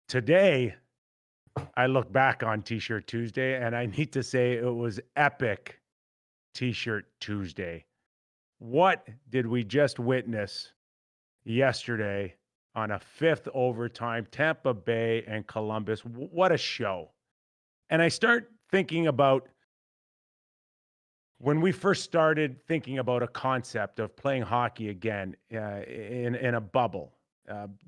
Today, I look back on T-shirt Tuesday, and I need to say it was epic T-shirt Tuesday. What did we just witness yesterday on a fifth overtime, Tampa Bay and Columbus? What a show. And I start thinking about when we first started thinking about a concept of playing hockey again in a bubble.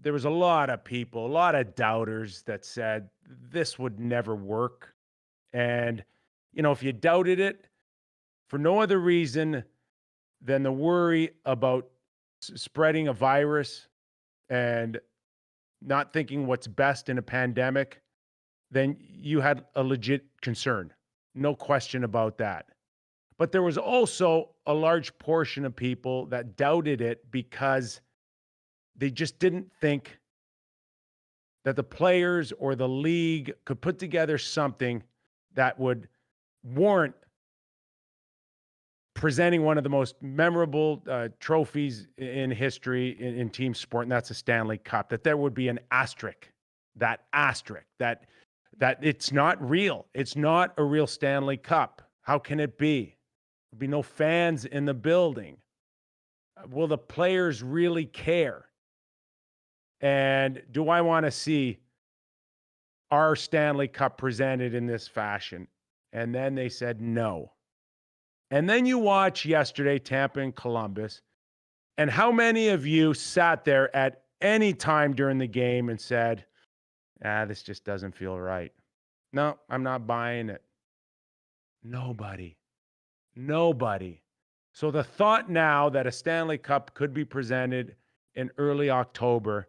There was a lot of people, a lot of doubters that said this would never work. And, if you doubted it for no other reason than the worry about spreading a virus and not thinking what's best in a pandemic, then you had a legit concern. No question about that. But there was also a large portion of people that doubted it because they just didn't think that the players or the league could put together something that would warrant presenting one of the most memorable trophies in history in team sport, and that's a Stanley Cup. That there would be an asterisk, that it's not real. It's not a real Stanley Cup. How can it be? There'll be no fans in the building. Will the players really care? And do I want to see our Stanley Cup presented in this fashion? And then they said no. And then you watch yesterday, Tampa and Columbus, and how many of you sat there at any time during the game and said, this just doesn't feel right. No, I'm not buying it. Nobody. So the thought now that a Stanley Cup could be presented in early October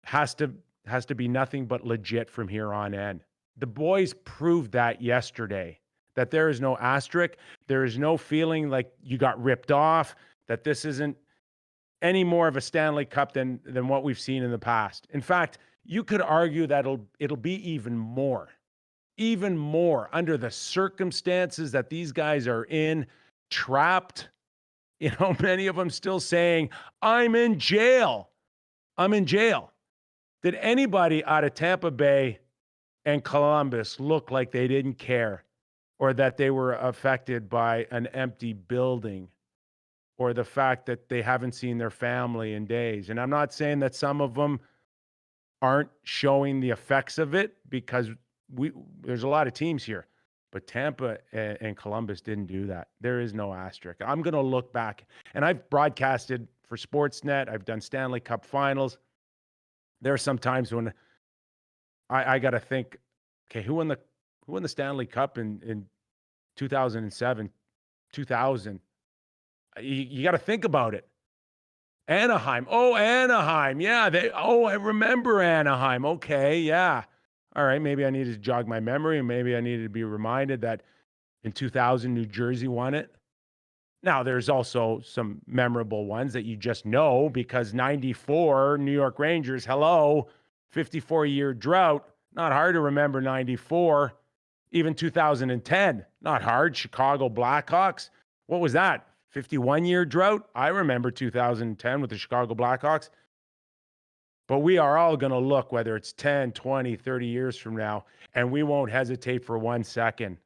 has to be nothing but legit from here on in. The boys proved that yesterday, that there is no asterisk. There is no feeling like you got ripped off, that this isn't any more of a Stanley Cup than what we've seen in the past. In fact, you could argue that it'll be even more under the circumstances that these guys are in, trapped. Many of them still saying, I'm in jail. Did anybody out of Tampa Bay and Columbus look like they didn't care, or that they were affected by an empty building, or the fact that they haven't seen their family in days? And I'm not saying that some of them aren't showing the effects of it, because there's a lot of teams here, but Tampa and Columbus didn't do that. There is no asterisk. I'm going to look back, and I've broadcasted for Sportsnet. I've done Stanley Cup finals. There are some times when I got to think, okay, who won the Stanley Cup in 2007, 2000? You got to think about it. Anaheim. Oh, Anaheim. Yeah. I remember Anaheim. Okay. Yeah. All right. Maybe I needed to jog my memory, and maybe I needed to be reminded that in 2000, New Jersey won it. Now, there's also some memorable ones that you just know, because 94 New York Rangers, 54-year drought. Not hard to remember 94. Even 2010, not hard. Chicago Blackhawks. What was that? 51-year drought? I remember 2010 with the Chicago Blackhawks. But we are all going to look, whether it's 10, 20, 30 years from now, and we won't hesitate for 1 second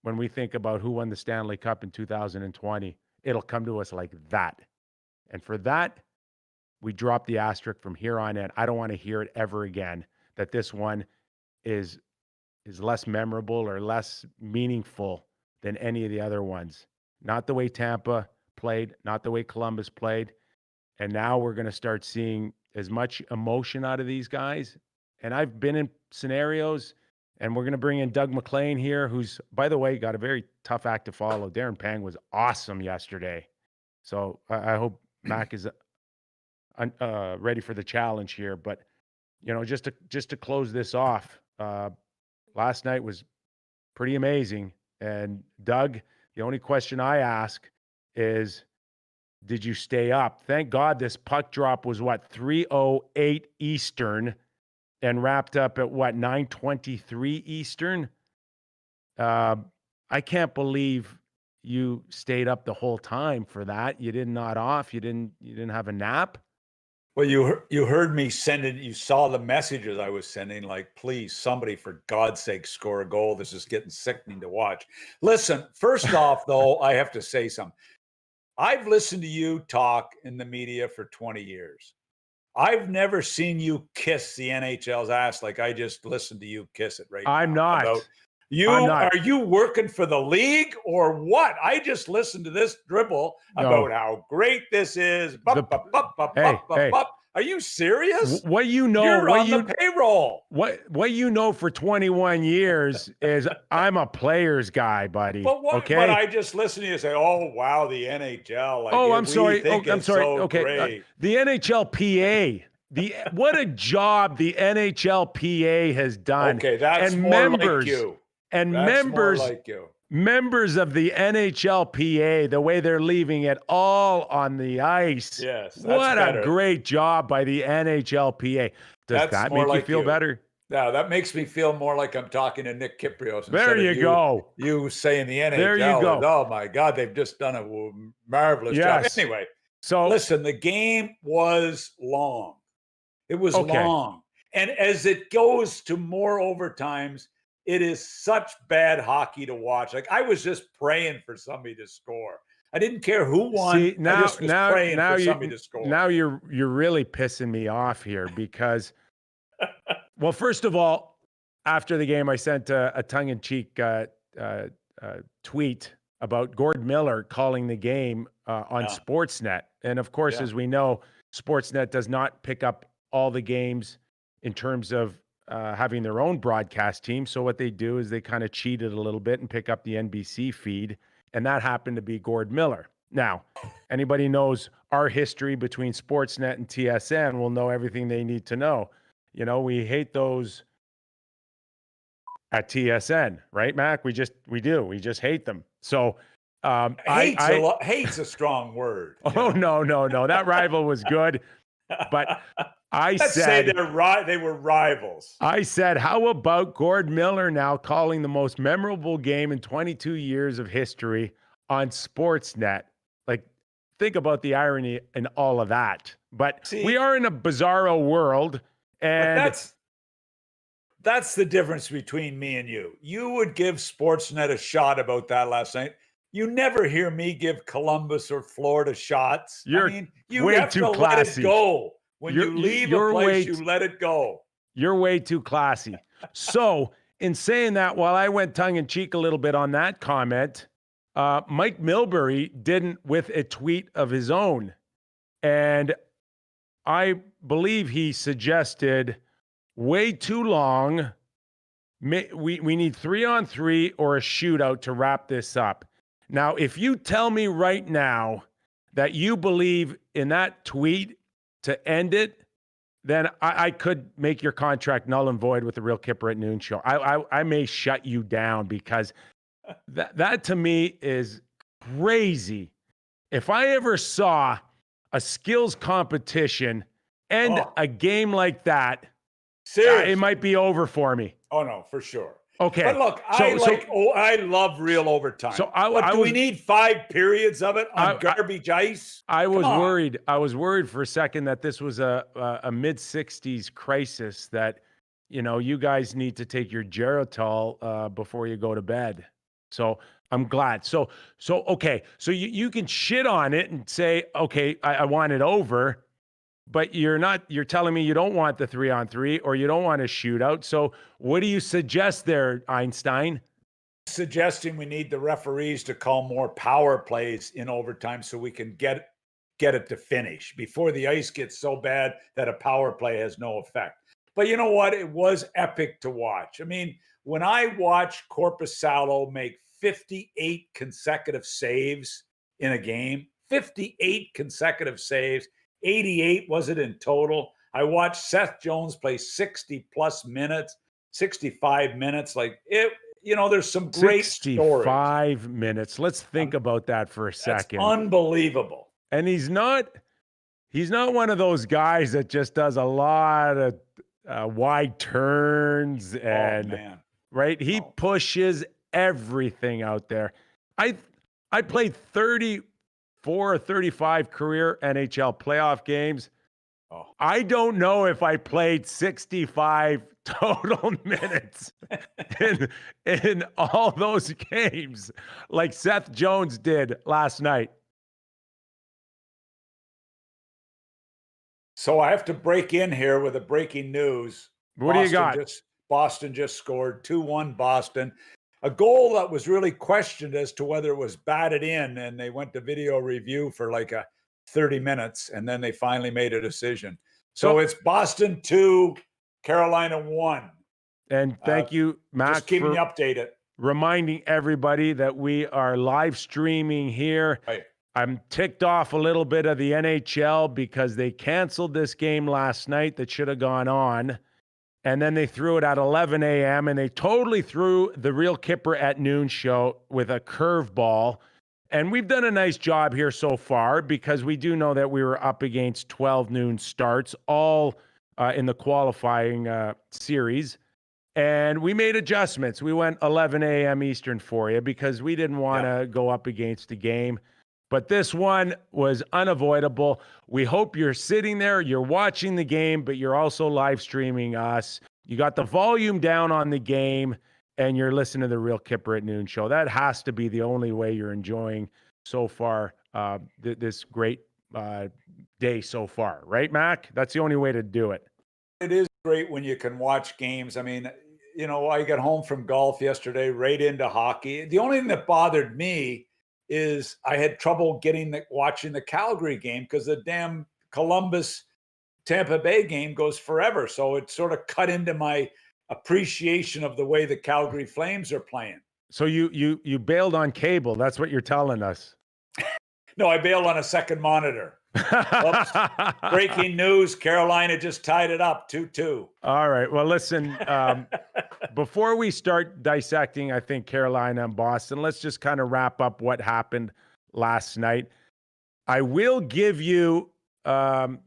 when we think about who won the Stanley Cup in 2020. It'll come to us like that. And for that, we drop the asterisk from here on in. I don't want to hear it ever again, that this one is less memorable or less meaningful than any of the other ones. Not the way Tampa played, not the way Columbus played. And now we're going to start seeing as much emotion out of these guys. And I've been in scenarios, and we're going to bring in Doug Maclean here, who's, by the way, got a very tough act to follow. Darren Pang was awesome yesterday. So I hope Mac is ready for the challenge here. But, just to close this off, last night was pretty amazing. And Doug, the only question I ask is, did you stay up? Thank God this puck drop was 3:08 Eastern and wrapped up at 9:23 Eastern. I can't believe you stayed up the whole time for that. You didn't nod off. You didn't have a nap. Well, you heard me sending. You saw the messages I was sending. Like, please, somebody, for God's sake, score a goal. This is getting sickening to watch. Listen, first off, though, I have to say something. I've listened to you talk in the media for 20 years. I've never seen you kiss the NHL's ass like I just listened to you kiss it right now. I'm not. Are you working for the league or what? I just listened to this dribble about how great this is. Are you serious? What you know? You're on the payroll. What you know for 21 years is I'm a players guy, buddy. But But I just listened to you say, "Oh wow, the NHL." Like, I'm sorry. I'm sorry. So okay, great. The NHLPA. What a job the NHLPA has done. Okay, that's more like you. And That's more like you. Members of the NHLPA, the way they're leaving it all on the ice. Yes, that's what better. A great job by the NHLPA. Does that make you feel better? No, that makes me feel more like I'm talking to Nick Kypreos. There you go. You saying the NHL. There you go. Oh my God, they've just done a marvelous job. Anyway, so listen, the game was long. It was long. And as it goes to more overtimes, it is such bad hockey to watch. Like, I was just praying for somebody to score. I didn't care who won. I just was praying for somebody to score. Now you're really pissing me off here because, well, first of all, after the game, I sent a tongue-in-cheek tweet about Gord Miller calling the game on Sportsnet. And of course, as we know, Sportsnet does not pick up all the games in terms of having their own broadcast team. So what they do is they kind of cheated a little bit and pick up the NBC feed. And that happened to be Gord Miller. Now, anybody knows our history between Sportsnet and TSN will know everything they need to know. You know, we hate those at TSN, right, Mac? We just hate them. So hate's a strong word. Oh, no. That rival was good. But Let's say they were rivals. I said, how about Gord Miller now calling the most memorable game in 22 years of history on Sportsnet? Like, think about the irony in all of that. But we are in a bizarro world. And that's the difference between me and you. You would give Sportsnet a shot about that last night. You never hear me give Columbus or Florida shots. You have to let it go. When you leave a place, you let it go. You're way too classy. So, in saying that, while I went tongue-in-cheek a little bit on that comment, Mike Milbury didn't with a tweet of his own. And I believe he suggested way too long. We need 3-on-3 or a shootout to wrap this up. Now, if you tell me right now that you believe in that tweet to end it, then I could make your contract null and void with the Real Kyper at Noon show. I may shut you down because that to me is crazy. If I ever saw a skills competition end a game like that, it might be over for me. Oh, no, for sure. Okay. But look, I love real overtime. So we need 5 periods of it on garbage ice? I was worried. I was worried for a second that this was a mid-60s crisis that, you guys need to take your Geritol before you go to bed. So I'm glad. So okay. So you can shit on it and say, okay, I want it over. But you're telling me you don't want the 3-on-3 or you don't want a shootout. So what do you suggest there, Einstein? Suggesting we need the referees to call more power plays in overtime so we can get it to finish before the ice gets so bad that a power play has no effect. But you know what? It was epic to watch. I mean, when I watched Korpisalo make 58 consecutive saves in a game, 58 consecutive saves, 88 was it in total. I watched Seth Jones play 60 plus minutes, 65 minutes. Like it, there's some great 65 stories. Minutes. Let's think about that for a second. That's unbelievable. And he's not one of those guys that just does a lot of wide turns and right. He pushes everything out there. I played 34 or 35 career NHL playoff games. Oh. I don't know if I played 65 total minutes in all those games like Seth Jones did last night. So I have to break in here with a breaking news. What do you got? Boston just scored 2-1 Boston. A goal that was really questioned as to whether it was batted in, and they went to video review for like 30 minutes, and then they finally made a decision. So it's Boston 2, Carolina 1. And thank you, Mac, just keeping you updated. Reminding everybody that we are live streaming here. Right. I'm ticked off a little bit of the NHL because they canceled this game last night that should have gone on. And then they threw it at 11 a.m. and they totally threw the Real Kyper at noon show with a curveball. And we've done a nice job here so far because we do know that we were up against 12 noon starts, all in the qualifying series. And we made adjustments. We went 11 a.m. Eastern for you because we didn't want to go up against a game. But this one was unavoidable. We hope you're sitting there, you're watching the game, but you're also live streaming us. You got the volume down on the game, and you're listening to the Real Kyper at noon show. That has to be the only way you're enjoying so far this great day so far. Right, Mac? That's the only way to do it. It is great when you can watch games. I mean, you know, I got home from golf yesterday, right into hockey. The only thing that bothered me is I had trouble watching the Calgary game because the damn Columbus Tampa Bay game goes forever. So it sort of cut into my appreciation of the way the Calgary Flames are playing. So you bailed on cable. That's what you're telling us. No, I bailed on a second monitor. Oops. Breaking news, Carolina just tied it up 2-2. All right. Well, listen, before we start dissecting, I think, Carolina and Boston, let's just kind of wrap up what happened last night. I will give you, marks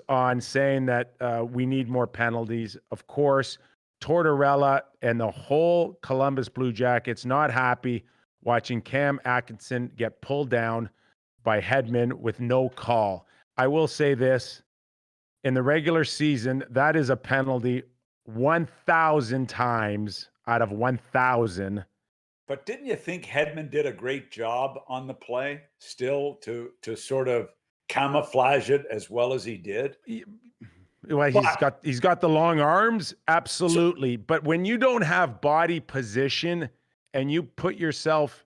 on saying that we need more penalties. Of course, Tortorella and the whole Columbus Blue Jackets not happy watching Cam Atkinson get pulled down by Hedman with no call. I will say this, in the regular season, that is a penalty 1,000 times out of 1,000. But didn't you think Hedman did a great job on the play still to sort of camouflage it as well as he did? Well, he's got the long arms, absolutely. But when you don't have body position and you put yourself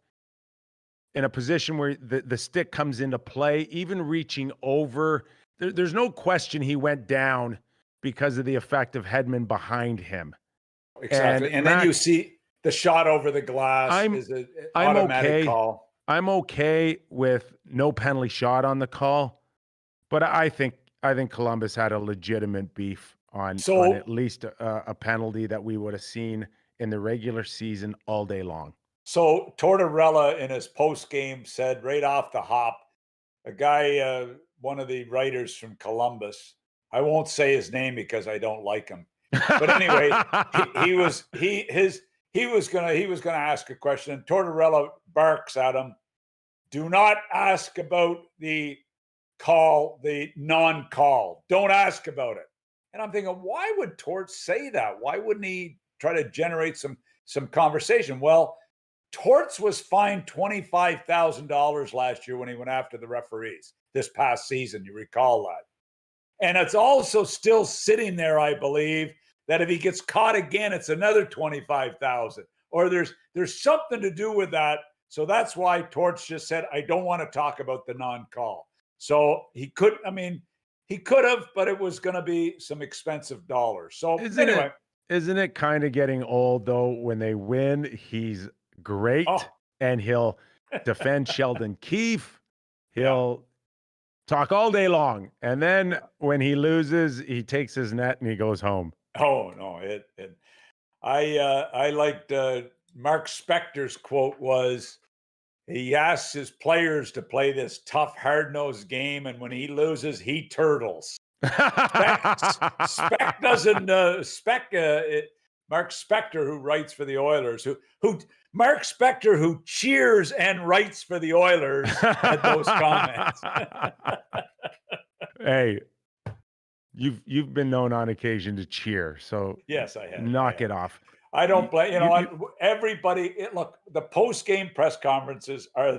in a position where the stick comes into play, even reaching over, there's no question he went down because of the effect of Hedman behind him. Exactly. And then you see the shot over the glass is an automatic call. I'm okay with no penalty shot on the call, but I think Columbus had a legitimate beef on at least a penalty that we would have seen in the regular season all day long. So Tortorella in his post game said right off the hop, a guy, one of the writers from Columbus, I won't say his name because I don't like him, but anyway, he was gonna ask a question, and Tortorella barks at him, "Do not ask about the call, the non-call. Don't ask about it." And I'm thinking, why would Torts say that? Why wouldn't he try to generate some conversation? Well, Torts was fined $25,000 last year when he went after the referees this past season. You recall that. And it's also still sitting there, I believe, that if he gets caught again, it's another $25,000. Or there's something to do with that. So that's why Torts just said, I don't want to talk about the non-call. So he could have, but it was going to be some expensive dollars. So isn't it kind of getting old though? When they win, he's great, and he'll defend Sheldon Keefe. He'll talk all day long, and then when he loses, he takes his net and he goes home. Oh no! I liked Mark Spector's quote was, he asks his players to play this tough, hard-nosed game, and when he loses, he turtles. Spec doesn't. Mark Spector, who writes for the Oilers, Mark Spector, who cheers and writes for the Oilers, had those comments. Hey, you've been known on occasion to cheer, so Yes, I have. knock it off. I don't blame. You know You- what? Everybody, look. The post-game press conferences are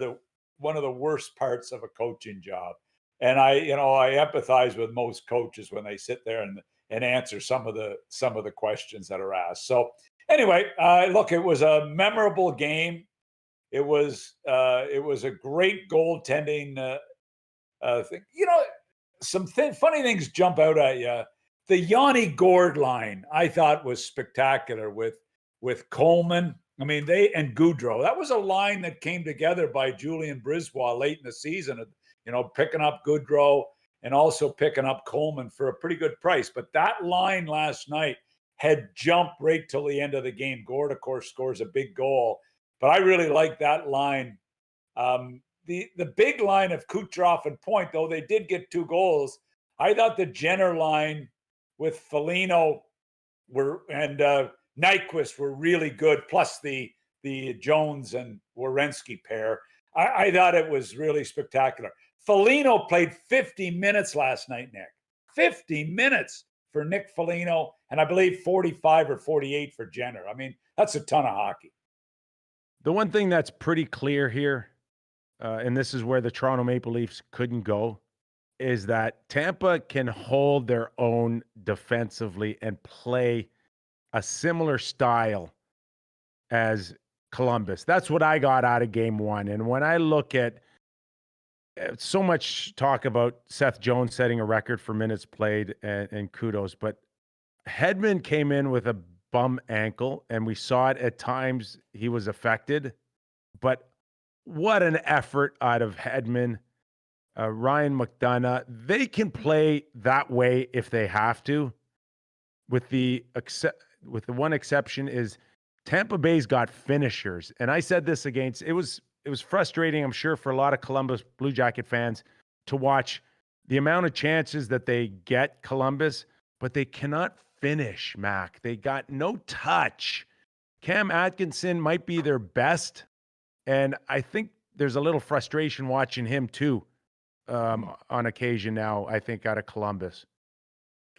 one of the worst parts of a coaching job, and I empathize with most coaches when they sit there and answer some of the questions that are asked. So anyway, look, it was a memorable game. It was a great goaltending thing. Some funny things jump out at you. The Yanni Gord line I thought was spectacular with Coleman. I mean, and Goudreau. That was a line that came together by Julian Brisbois late in the season. Picking up Goudreau and also picking up Coleman for a pretty good price. But that line last night had jumped right till the end of the game. Gord, of course, scores a big goal. But I really like that line. The big line of Kucherov and Point, though they did get 2 goals, I thought the Jenner line with Foligno and Nyquist were really good, plus the Jones and Werenski pair. I thought it was really spectacular. Foligno played 50 minutes last night, Nick. 50 minutes for Nick Foligno, and I believe 45 or 48 for Jenner. I mean, that's a ton of hockey. The one thing that's pretty clear here, and this is where the Toronto Maple Leafs couldn't go, is that Tampa can hold their own defensively and play a similar style as Columbus. That's what I got out of game 1. And when I look at so much talk about Seth Jones setting a record for minutes played and kudos, but Hedman came in with a bum ankle, and we saw it at times. He was affected, but what an effort out of Hedman, Ryan McDonough. They can play that way if they have to. With the one exception is Tampa Bay's got finishers, and I said this it was frustrating, I'm sure, for a lot of Columbus Blue Jacket fans to watch the amount of chances that they get Columbus, but they cannot finish, Mac. They got no touch. Cam Atkinson might be their best, and I think there's a little frustration watching him too on occasion now, I think, out of Columbus.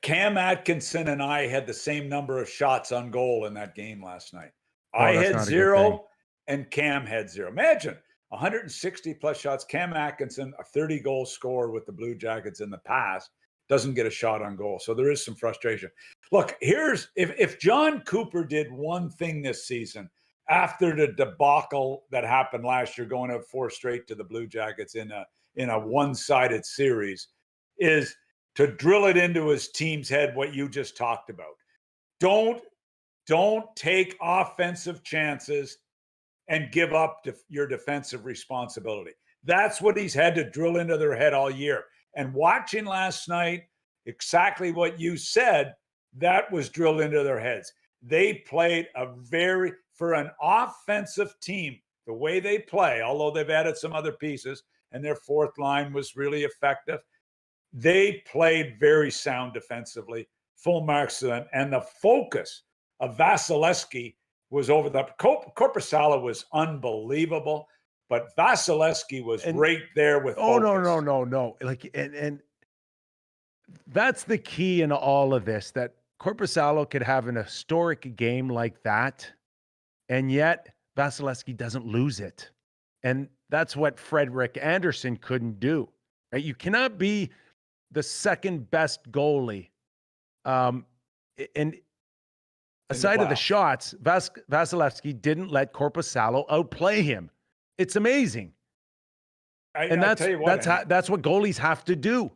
Cam Atkinson and I had the same number of shots on goal in that game last night. I had 0 and Cam had 0. Imagine 160 plus shots. Cam Atkinson, a 30-goal scorer with the Blue Jackets in the past, doesn't get a shot on goal. So there is some frustration. Look, if John Cooper did one thing this season after the debacle that happened last year, going out 4 straight to the Blue Jackets in a one-sided series, is to drill it into his team's head what you just talked about. Don't take offensive chances and give up your defensive responsibility. That's what he's had to drill into their head all year. And watching last night, exactly what you said, that was drilled into their heads. They played for an offensive team, the way they play, although they've added some other pieces, and their 4th line was really effective. They played very sound defensively, full marks to them. And the focus of Vasilevsky was over the Korpisalo was unbelievable, but Vasilevsky was right there with focus. No. Like, and that's the key in all of this, that Korpisalo could have an historic game like that, and yet Vasilevsky doesn't lose it. And that's what Frederik Andersen couldn't do. Right? You cannot be the second best goalie. And aside of the shots, Vasilevsky didn't let Korpisalo outplay him. It's amazing. That's what goalies have to do.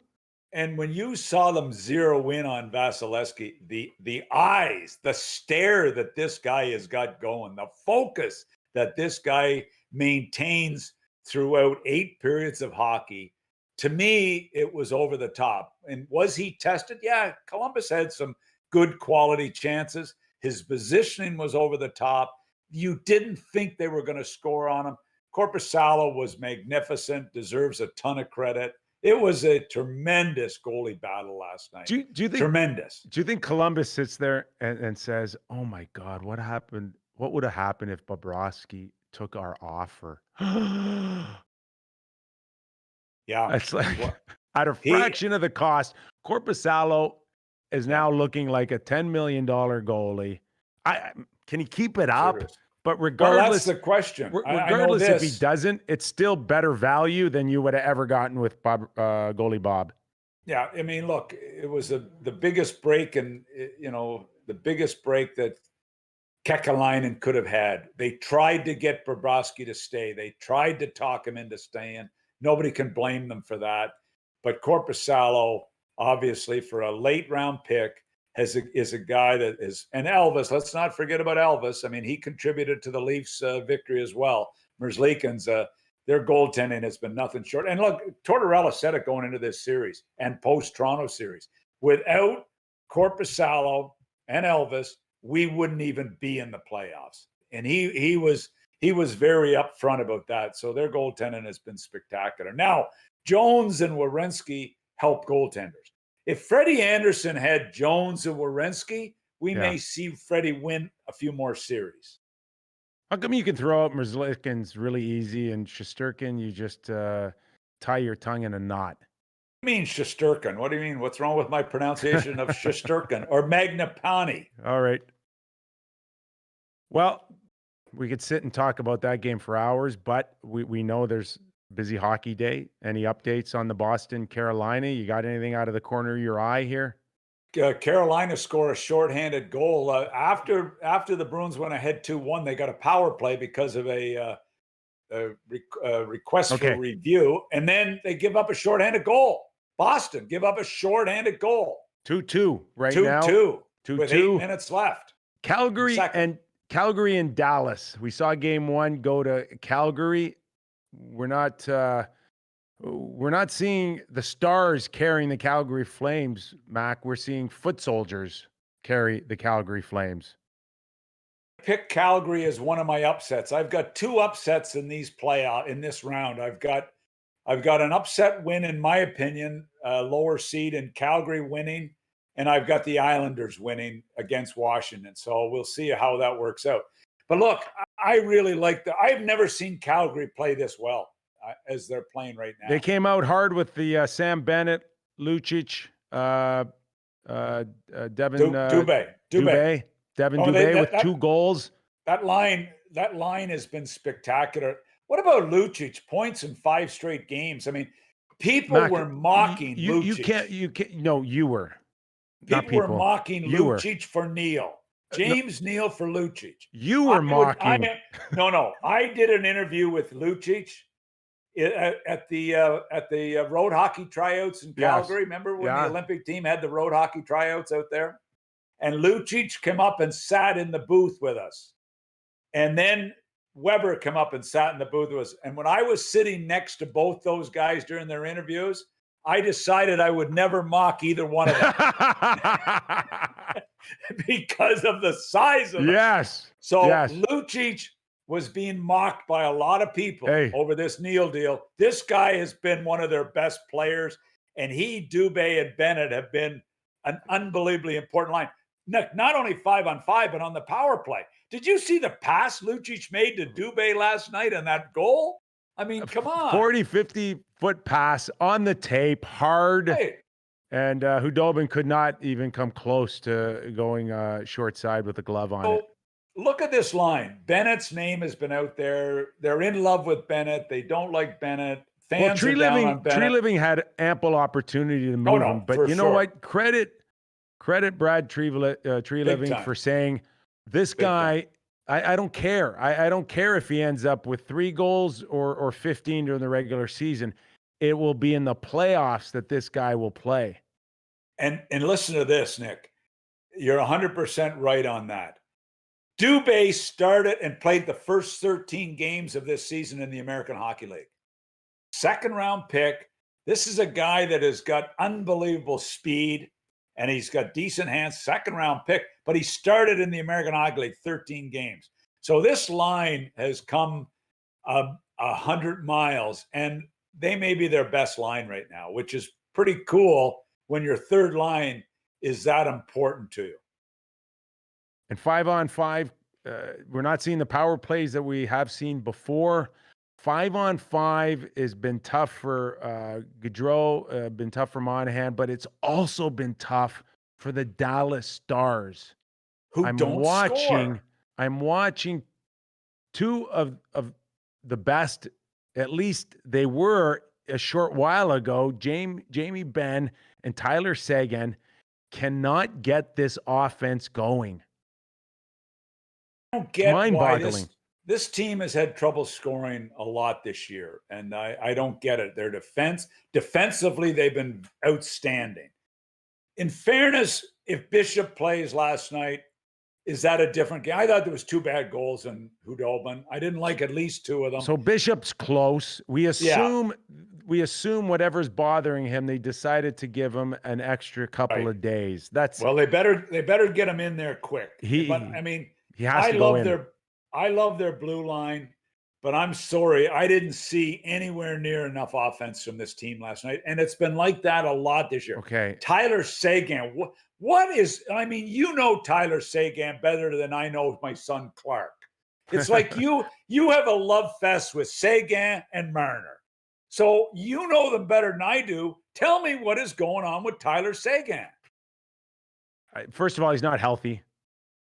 And when you saw them zero in on Vasilevsky, the eyes, the stare that this guy has got going, the focus that this guy maintains throughout 8 periods of hockey, to me, it was over the top. And was he tested? Yeah, Columbus had some good quality chances. His positioning was over the top. You didn't think they were going to score on him. Korpisalo was magnificent, deserves a ton of credit. It was a tremendous goalie battle last night. Do you think tremendous? Do you think Columbus sits there and says, "Oh my God, what happened? What would have happened if Bobrovsky took our offer?" Yeah, it's like at a fraction of the cost. Korpisalo is now looking like a $10 million goalie. Can he keep it up? But regardless, that's the question. Regardless, if he doesn't, it's still better value than you would have ever gotten with goalie Bob. Yeah, I mean, look, it was the biggest break, and the biggest break that Kekalainen could have had. They tried to get Bobrovsky to stay. They tried to talk him into staying. Nobody can blame them for that. But Korpisalo, obviously, for a late round pick, is a guy that is, and Elvis, let's not forget about Elvis. I mean, he contributed to the Leafs' victory as well. Merzlikins, their goaltending has been nothing short. And look, Tortorella said it going into this series and post-Toronto series. Without Korpisalo and Elvis, we wouldn't even be in the playoffs. And he was very upfront about that. So their goaltending has been spectacular. Now, Jones and Werenski help goaltenders. If Freddie Anderson had Jones and Werenski, we may see Freddie win a few more series. How come you can throw out Merzlikins really easy and Shesterkin, you just tie your tongue in a knot? What do you mean Shesterkin? What do you mean? What's wrong with my pronunciation of Shesterkin or Magnapani? All right. Well, we could sit and talk about that game for hours, but we know there's busy hockey day. Any updates on the Boston Carolina? You got anything out of the corner of your eye here? Carolina score a shorthanded goal after the Bruins went ahead 2-1. They got a power play because of a request for review, and then they give up a shorthanded goal. Boston give up a shorthanded goal. 2-2 right now. 2-2 with 8 minutes left. Calgary and Dallas. We saw game 1 go to Calgary. We're not seeing the Stars carrying the Calgary Flames, Mac. We're seeing foot soldiers carry the Calgary Flames. Pick Calgary as one of my upsets. I've got 2 upsets in this round. I've got an upset win, in my opinion, lower seed, and Calgary winning, and I've got the Islanders winning against Washington. So we'll see how that works out. But look, I really like I've never seen Calgary play this well as they're playing right now. They came out hard with the Sam Bennett, Lucic, Devin Dubé with 2 goals. That line has been spectacular. What about Lucic? Points in 5 straight games. I mean, people were mocking Lucic. You were. People were mocking Lucic for Neil. James Neal for Lucic. You were mocking. I did an interview with Lucic at the road hockey tryouts in Calgary. Remember when the Olympic team had the road hockey tryouts out there? And Lucic came up and sat in the booth with us. And then Weber came up and sat in the booth with us. And when I was sitting next to both those guys during their interviews, I decided I would never mock either one of them. Because of the size of it. So Lucic was being mocked by a lot of people over this Neil deal. This guy has been one of their best players, and Dubé and Bennett have been an unbelievably important line. Not only 5-on-5, but on the power play. Did you see the pass Lucic made to Dubé last night on that goal? I mean, come on. 40, 50-foot pass on the tape, hard. And Hudobin could not even come close to going short side with a glove on it. Look at this line. Bennett's name has been out there. They're in love with Bennett. They don't like Bennett. Fans are down on Bennett. Tree Living had ample opportunity to move him. But you know what? Credit Brad Tree Living for saying, this guy, I don't care. I don't care if he ends up with 3 goals or 15 during the regular season. It will be in the playoffs that this guy will play. And listen to this, Nick. You're 100% right on that. Dubé started and played the first 13 games of this season in the American Hockey League. 2nd round pick. This is a guy that has got unbelievable speed, and he's got decent hands. 2nd round pick, but he started in the American Hockey League 13 games. So this line has come 100 miles, and they may be their best line right now, which is pretty cool when your 3rd line is that important to you. And 5-on-5, we're not seeing the power plays that we have seen before. 5-on-5 has been tough for Gaudreau, been tough for Monahan, but it's also been tough for the Dallas Stars. Who don't score. I'm watching two of the best, at least they were a short while ago. Jamie Benn and Tyler Seguin cannot get this offense going. I don't get mind-boggling. why this team has had trouble scoring a lot this year, and I don't get it. Their defensively, they've been outstanding. In fairness, if Bishop plays last night, is that a different game? I thought there was 2 bad goals in Hudobin. I didn't like at least 2 of them. So Bishop's close. We assume whatever's bothering him, they decided to give him an extra couple of days. Well, they better get him in there quick. He has to go in. I love their blue line, but I'm sorry, I didn't see anywhere near enough offense from this team last night, and it's been like that a lot this year. Okay, Tyler Seguin, Tyler Seguin better than I know my son Clark. It's like you have a love fest with Seguin and Marner, so you know them better than I do. Tell me what is going on with Tyler Seguin. First of all, he's not healthy.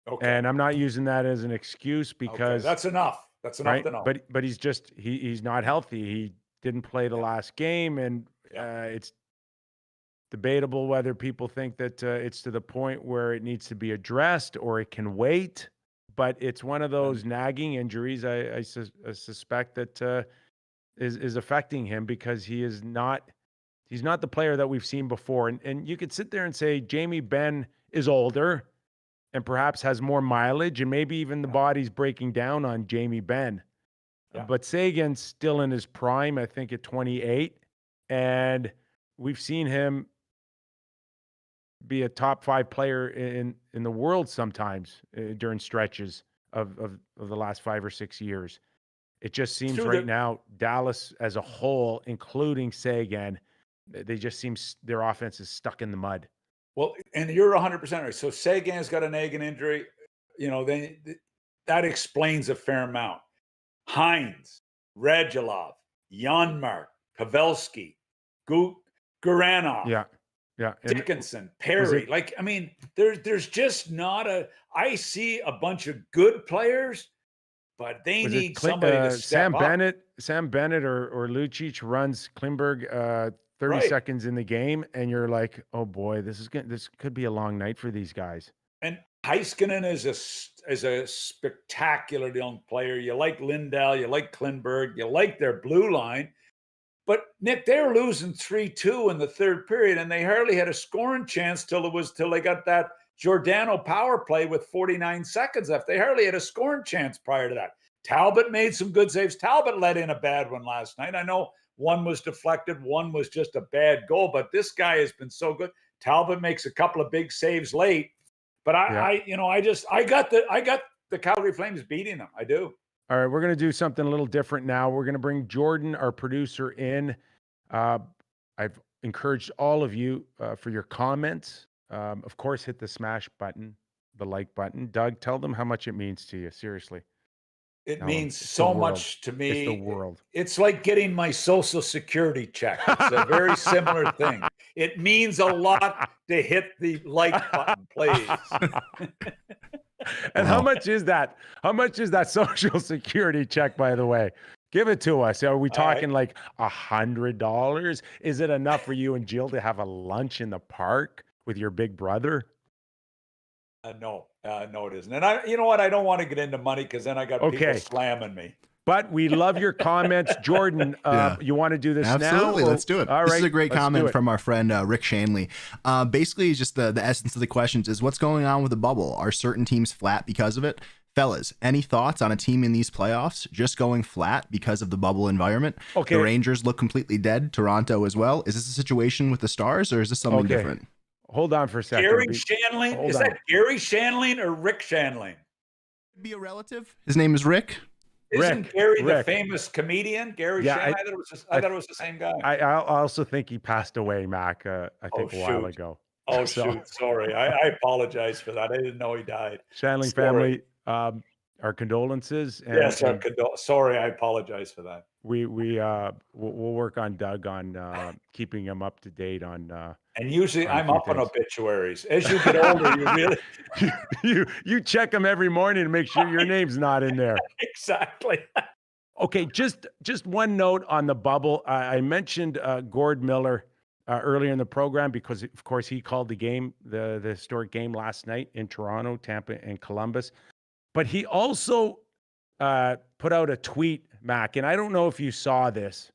Okay. And I'm not using that as an excuse because that's enough. That's enough to know. But he's just he's not healthy. He didn't play the last game, and it's debatable whether people think that it's to the point where it needs to be addressed or it can wait. But it's one of those nagging injuries. I suspect that is affecting him because he's not the player that we've seen before. And you could sit there and say Jamie Benn is older and perhaps has more mileage, and maybe even the body's breaking down on Jamie Benn. Yeah. But Seguin's still in his prime, I think at 28, and we've seen him be a top 5 player in the world sometimes during stretches of the last 5 or 6 years. It just seems now Dallas as a whole, including Seguin, they just seem their offense is stuck in the mud. Well, and you're 100% right. So Seguin's got an egg injury. Then that explains a fair amount. Hines, Radulov, Janmark, Pavelski, Guranov, Dickinson, Perry. There's just not I see a bunch of good players, but they need somebody to step up. Sam Bennett or Lucic runs Klingberg 30 seconds in the game, and you're like, oh boy, this could be a long night for these guys. And Heiskanen is a spectacular young player. You like Lindell, you like Klingberg, you like their blue line. But Nick, they were losing 3-2 in the third period, and they hardly had a scoring chance till they got that Giordano power play with 49 seconds left. They hardly had a scoring chance prior to that. Talbot made some good saves. Talbot let in a bad one last night. I know one was deflected, one was just a bad goal, but this guy has been so good. Talbot makes a couple of big saves late, but I got the Calgary Flames beating them. I do. All right, we're going to do something a little different now. We're going to bring Jordan, our producer, in. I've encouraged all of you for your comments. Of course, hit the smash button, the like button. Doug, tell them how much it means to you. Seriously. It means so much to me. It's the world. It's like getting my Social Security check. It's a very similar thing. It means a lot to hit the like button, please. And how much is that? How much is that Social Security check, by the way? Give it to us. Are we talking like $100? Is it enough for you and Jill to have a lunch in the park with your big brother? No, it isn't. And you know what? I don't want to get into money because then I got people slamming me. But we love your comments. Jordan, you want to do this now? Absolutely. Let's do it. All right, this is a great comment from our friend Rick Shanley. Basically, just the essence of the questions is what's going on with the bubble? Are certain teams flat because of it? Fellas, any thoughts on a team in these playoffs just going flat because of the bubble environment? Okay. The Rangers look completely dead. Toronto as well. Is this a situation with the Stars or is this something different? Hold on for a second. Gary Shanley? Is that Gary Shanley or Rick Shanley? Be a relative. His name is Rick. Isn't Gary the famous comedian? Gary Shanley? I thought it was the same guy. I also think he passed away, Mac, a while ago. Oh, shoot. Sorry. I apologize for that. I didn't know he died. Shanley family, our condolences. Yes, sorry. I apologize for that. we'll work on Doug on keeping him up to date on. And usually on I'm up on obituaries. As you get older, you really you check them every morning to make sure your name's not in there. Exactly. Okay, just one note on the bubble. I mentioned Gord Miller earlier in the program because, of course, he called the game, the historic game last night in Toronto, Tampa, and Columbus. But he also put out a tweet, Mac, and I don't know if you saw this,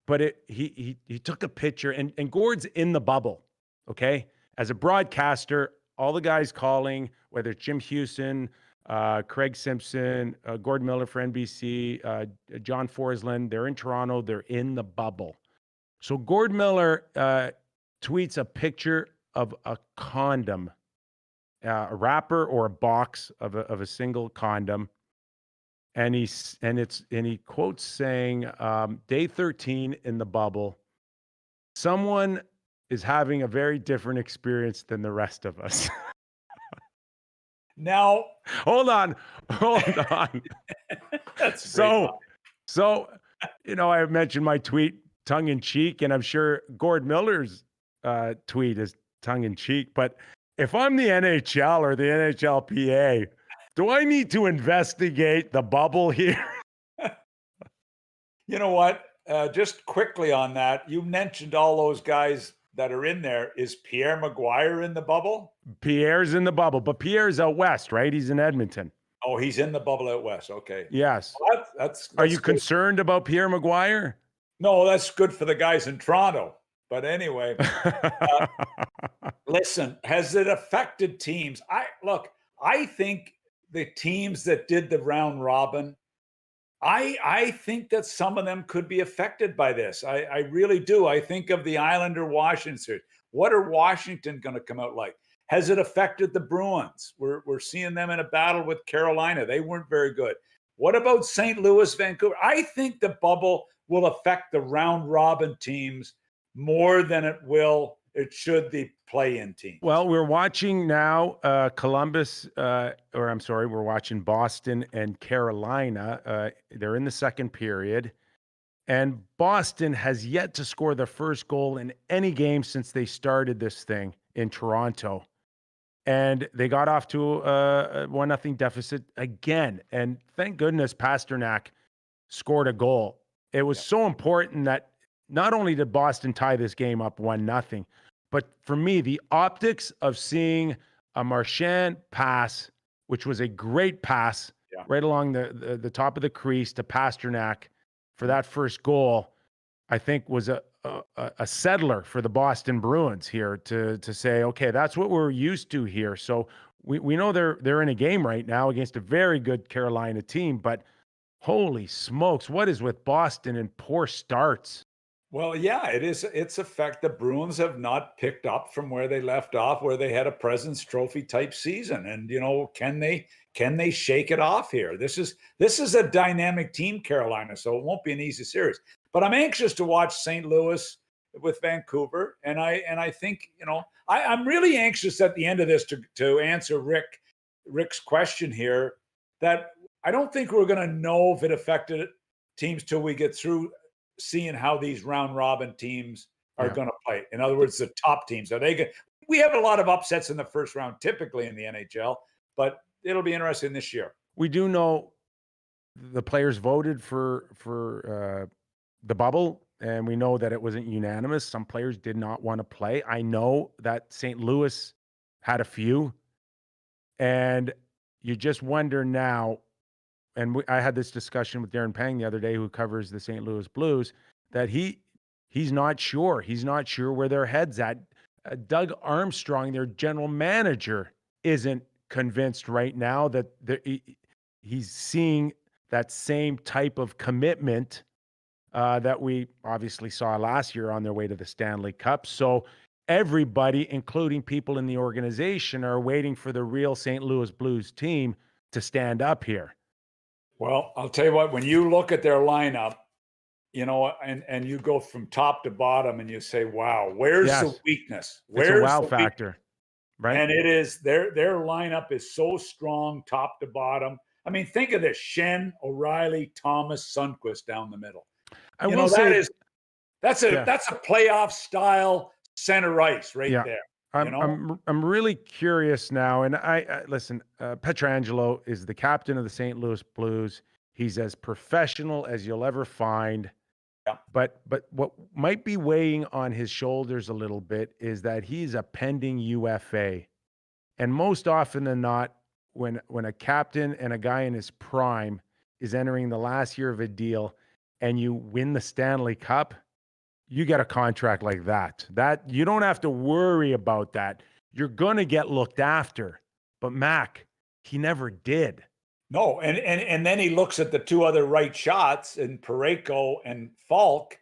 but he took a picture, and Gord's in the bubble, okay? As a broadcaster, all the guys calling, whether it's Jim Houston, Craig Simpson, Gord Miller for NBC, John Forsland, they're in Toronto, they're in the bubble. So Gord Miller tweets a picture of a condom, a wrapper or a box of a single condom. And he quotes saying, day 13 in the bubble, someone is having a very different experience than the rest of us. Now, hold on. That's so, I mentioned my tweet tongue in cheek, and I'm sure Gord Miller's tweet is tongue in cheek. But if I'm the NHL or the NHLPA, do I need to investigate the bubble here? You know what? Just quickly on that, you mentioned all those guys that are in there. Is Pierre Maguire in the bubble? Pierre's in the bubble, but Pierre's out west, right? He's in Edmonton. Oh, he's in the bubble out west. Okay. Yes. Well, that's Are you good. concerned about Pierre Maguire? No, that's good for the guys in Toronto. But anyway, listen, has it affected teams? I think the teams that did the round robin, I think that some of them could be affected by this. I really do. I think of the Islander Washington series. What are Washington going to come out like? Has it affected the Bruins? We're seeing them in a battle with Carolina. They weren't very good. What about St. Louis, Vancouver? I think the bubble will affect the round robin teams more than it should the play-in teams. Well, we're watching now we're watching Boston and Carolina. They're in the second period, and Boston has yet to score the first goal in any game since they started this thing in Toronto. And they got off to a 1-0 deficit again. And thank goodness Pasternak scored a goal. It was so important that not only did Boston tie this game up 1-0, but for me, the optics of seeing a Marchand pass, which was a great pass right along the top of the crease to Pasternak for that first goal, I think was a settler for the Boston Bruins here to say, okay, that's what we're used to here. So we know they're in a game right now against a very good Carolina team, but holy smokes, what is with Boston and poor starts? Well, yeah, it is. It's a fact. The Bruins have not picked up from where they left off, where they had a President's Trophy type season. And can they shake it off here? This is a dynamic team, Carolina, so it won't be an easy series. But I'm anxious to watch St. Louis with Vancouver, and I think I'm really anxious at the end of this to answer Rick's question here. That I don't think we're going to know if it affected teams till we get through seeing how these round robin teams are going to play. In other words, the top teams, are they good? We have a lot of upsets in the first round, typically in the NHL, but it'll be interesting this year. We do know the players voted for the bubble, and we know that it wasn't unanimous. Some players did not want to play. I know that St. Louis had a few, and you just wonder now. And I had this discussion with Darren Pang the other day, who covers the St. Louis Blues, that he's not sure. He's not sure where their head's at. Doug Armstrong, their general manager, isn't convinced right now that he's seeing that same type of commitment that we obviously saw last year on their way to the Stanley Cup. So everybody, including people in the organization, are waiting for the real St. Louis Blues team to stand up here. Well, I'll tell you what, when you look at their lineup, and you go from top to bottom and you say, wow, where's the weakness? Where's a wow factor, right? And it is their lineup is so strong top to bottom. I mean, think of this: Schenn, O'Reilly, Thomas, Sundqvist down the middle. I will say that's a playoff style center ice right there. I'm really curious now, and I listen. Pietrangelo is the captain of the St. Louis Blues. He's as professional as you'll ever find. Yeah. But what might be weighing on his shoulders a little bit is that he's a pending UFA, and most often than not, when a captain and a guy in his prime is entering the last year of a deal, and you win the Stanley Cup, you get a contract like that. That you don't have to worry about that. You're going to get looked after. But Mac, he never did. No, and then he looks at the two other right shots in Parayko and Falk,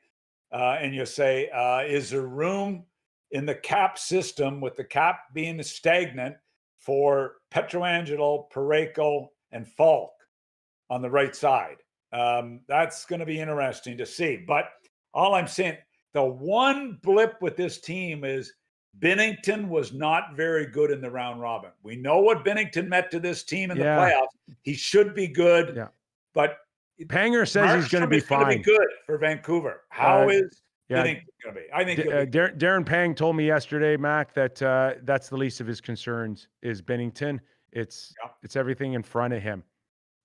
and you say, is there room in the cap system with the cap being stagnant for Pietrangelo, Parayko, and Falk on the right side? That's going to be interesting to see. But all I'm saying, the one blip with this team is Binnington was not very good in the round robin. We know what Binnington meant to this team in the playoffs. He should be good, but Panger says he's going to be fine. Going to be good for Vancouver. How is Binnington going to be? I think Darren Pang told me yesterday, Mac, that that's the least of his concerns is Binnington. It's everything in front of him.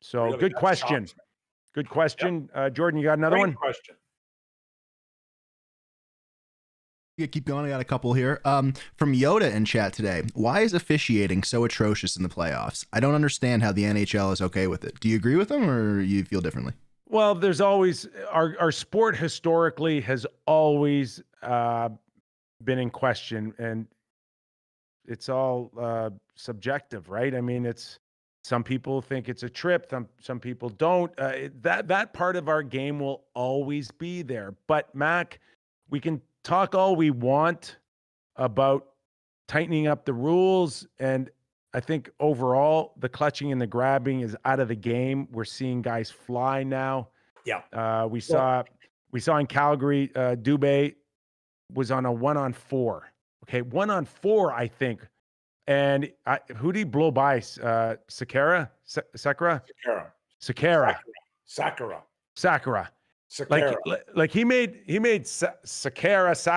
So really, good question. Good question. Jordan, you got another one? Question. Yeah, keep going. I got a couple here. From Yoda in chat today. Why is officiating so atrocious in the playoffs? I don't understand how the NHL is okay with it. Do you agree with them, or you feel differently? Well, there's always our sport historically has always been in question, and it's all subjective, right? I mean, it's some people think it's a trip, some people don't. That part of our game will always be there. But Mac, we can talk all we want about tightening up the rules, and I think overall the clutching and the grabbing is out of the game. We're seeing guys fly now. Yeah. We saw in Calgary, Dubé was on a 1-on-4. Okay, 1-on-4, I think. And who did he blow by? Sakara. Like he made Sakara.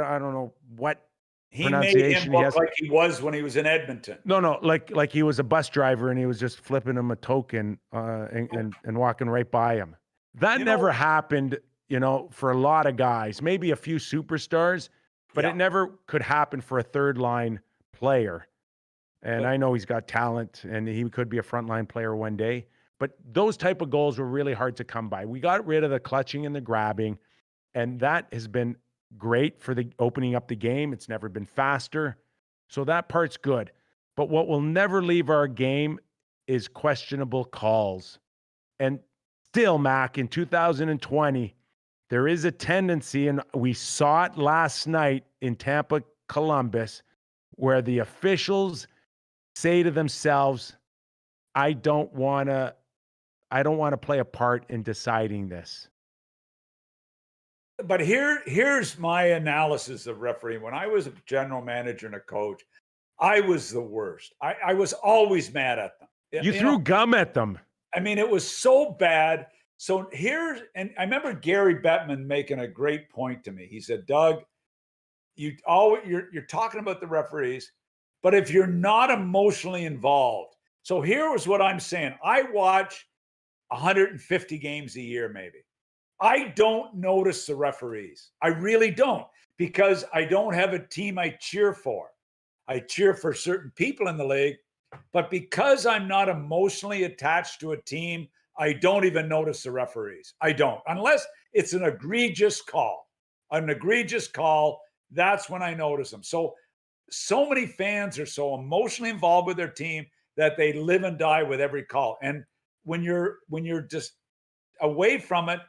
I don't know what pronunciation he made him look like he was when he was in Edmonton. No, like he was a bus driver and he was just flipping him a token and walking right by him. That never happened, for a lot of guys. Maybe a few superstars, but it never could happen for a third line player. And I know he's got talent and he could be a frontline player one day. But those type of goals were really hard to come by. We got rid of the clutching and the grabbing, and that has been great for the opening up the game. It's never been faster. So that part's good. But what will never leave our game is questionable calls. And still, Mac, in 2020, there is a tendency, and we saw it last night in Tampa, Columbus, where the officials say to themselves, I don't want to play a part in deciding this. But here's my analysis of refereeing. When I was a general manager and a coach, I was the worst. I was always mad at them. You threw gum at them. I mean, it was so bad. So and I remember Gary Bettman making a great point to me. He said, Doug, you're talking about the referees, but if you're not emotionally involved. So here was what I'm saying. I watch 150 games a year, maybe. I don't notice the referees. I really don't, because I don't have a team I cheer for. I cheer for certain people in the league, but because I'm not emotionally attached to a team, I don't even notice the referees. I don't, unless it's an egregious call. An egregious call, that's when I notice them. So many fans are so emotionally involved with their team that they live and die with every call. And when you're just away from it,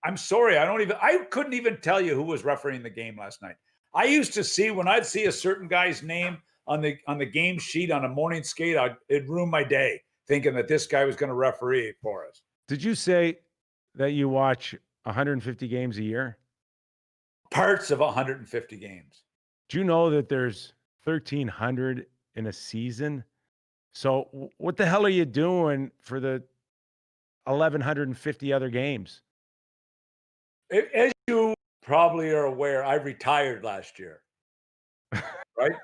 I'm sorry, I couldn't even tell you who was refereeing the game last night. I used to see, when I'd see a certain guy's name on the game sheet on a morning skate, it'd ruin my day thinking that this guy was going to referee for us. Did you say that you watch 150 games a year? Parts of 150 games. Do you know that there's 1,300 in a season? So what the hell are you doing for the 1,150 other games? As you probably are aware, I retired last year, right?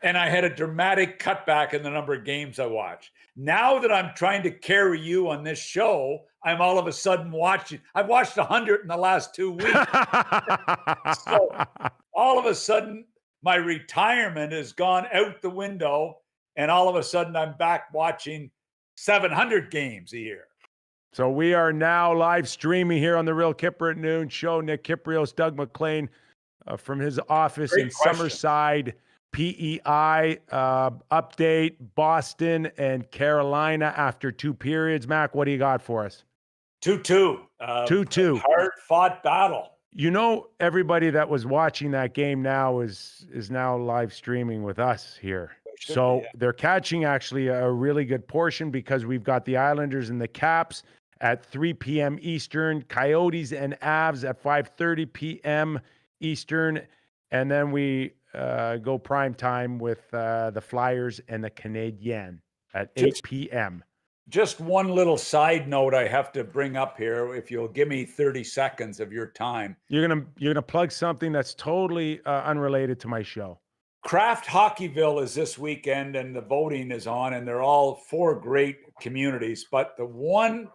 And I had a dramatic cutback in the number of games I watched. Now that I'm trying to carry you on this show, I'm all of a sudden watching. I've watched 100 in the last 2 weeks. So all of a sudden, my retirement has gone out the window, and all of a sudden, I'm back watching 700 games a year. So we are now live streaming here on the Real Kyper at Noon show. Nick Kypreos, Doug Maclean from his office in Summerside, PEI. Update, Boston and Carolina after 2 periods. Mac, what do you got for us? 2-2. 2-2. Hard-fought battle. You know, everybody that was watching that game now is now live streaming with us here. So they're catching actually a really good portion because we've got the Islanders and the Caps at 3 p.m. Eastern, Coyotes and Avs at 5:30 p.m. Eastern, and then we go prime time with the Flyers and the Canadiens at 8 p.m. Just one little side note I have to bring up here, if you'll give me 30 seconds of your time. You're gonna plug something that's totally unrelated to my show. Craft Hockeyville is this weekend, and the voting is on, and they're all 4 great communities. But the one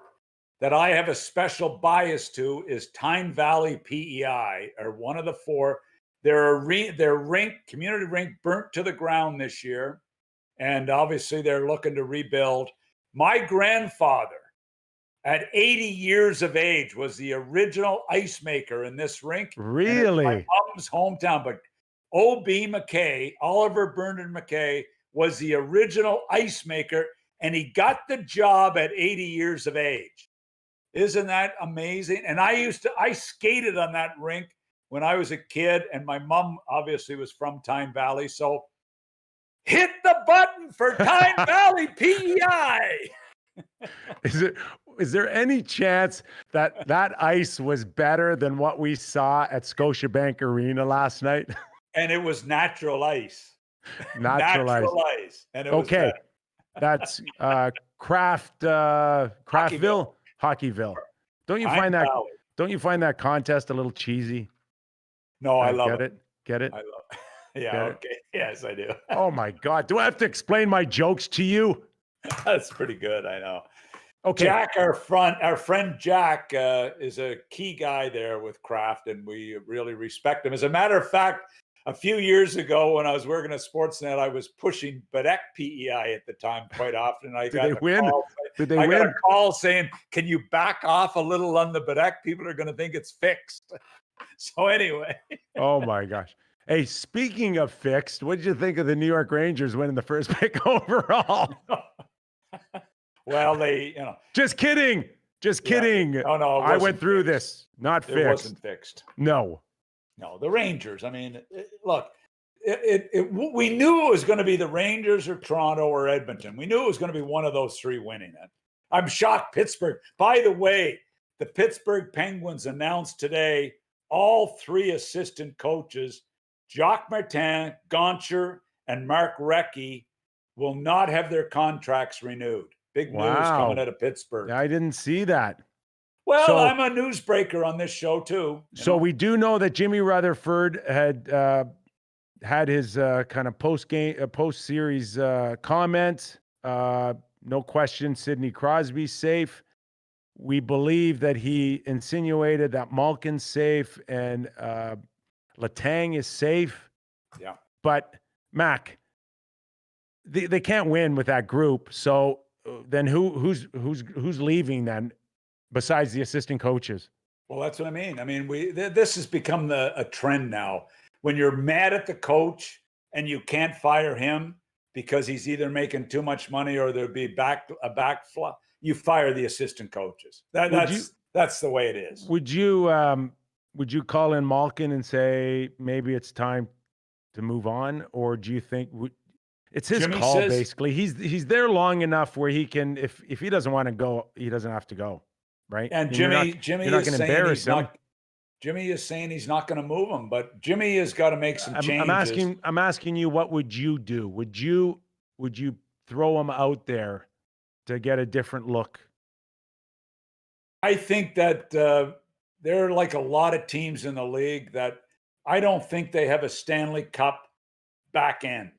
that I have a special bias to is Tyne Valley PEI, or one of the 4. Their community rink burnt to the ground this year, and obviously they're looking to rebuild. My grandfather, at 80 years of age, was the original ice maker in this rink. Really? My mom's hometown, but O.B. McKay, Oliver Bernard McKay, was the original ice maker, and he got the job at 80 years of age. Isn't that amazing? And I skated on that rink when I was a kid, and my mom obviously was from Tyne Valley, so hit the button for Tyne Valley PEI. Is there any chance that ice was better than what we saw at Scotiabank Arena last night? And it was natural ice. Natural ice. And it was better. That's Craftville, Hockeyville. Don't you find that contest a little cheesy? No, I love it. Get it? I love it. Yeah, okay. Yes, I do. Oh my God. Do I have to explain my jokes to you? That's pretty good, I know. Okay. Jack, our friend Jack is a key guy there with Kraft, and we really respect him. As a matter of fact, a few years ago when I was working at Sportsnet, I was pushing Bedeck PEI at the time quite often. Did they win? Did they win? Got a call saying, can you back off a little on the Bedeck? People are going to think it's fixed. So anyway. Oh my gosh. Hey, speaking of fixed, what did you think of the New York Rangers winning the first pick overall? Well, Just kidding. Oh, no, I went through this. Not fixed. It wasn't fixed. No, the Rangers. I mean, look, we knew it was going to be the Rangers or Toronto or Edmonton. We knew it was going to be one of those 3 winning it. I'm shocked Pittsburgh. By the way, the Pittsburgh Penguins announced today all 3 assistant coaches, Jacques Martin, Gonchar, and Mark Recchi, will not have their contracts renewed. Big news coming out of Pittsburgh. I didn't see that. Well, I'm a newsbreaker on this show too. We do know that Jimmy Rutherford had his kind of post-series comments. No question, Sidney Crosby's safe. We believe that he insinuated that Malkin's safe and Letang is safe. Yeah. But Mac, they can't win with that group. So then who's leaving then besides the assistant coaches? Well, that's what I mean. I mean, this has become a trend now. When you're mad at the coach and you can't fire him because he's either making too much money or there'll be a backflip, you fire the assistant coaches. That's the way it is. Would you call in Malkin and say maybe it's time to move on, or do you think it's his call? Basically, he's there long enough where he can, if he doesn't want to go, he doesn't have to go, right? And Jimmy is saying Jimmy is saying he's not going to move him, but Jimmy has got to make some changes. I'm asking you, what would you do? Would you throw him out there to get a different look? I think that they're like a lot of teams in the league that I don't think they have a Stanley Cup back end.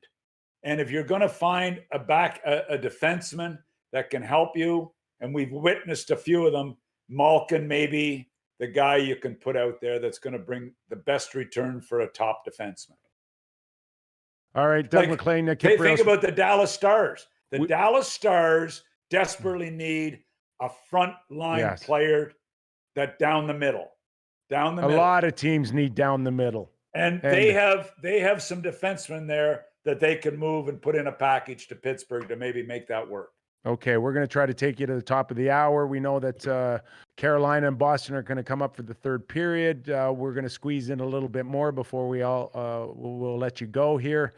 And if you're going to find a defenseman that can help you, and we've witnessed a few of them, Malkin maybe the guy you can put out there that's going to bring the best return for a top defenseman. All right, Doug Maclean. Think about the Dallas Stars. The Dallas Stars desperately need a front line player that down the middle. A lot of teams need down the middle. And they have some defensemen there that they can move and put in a package to Pittsburgh to maybe make that work. Okay, we're going to try to take you to the top of the hour. We know that Carolina and Boston are going to come up for the third period. We're going to squeeze in a little bit more before we'll let you go here.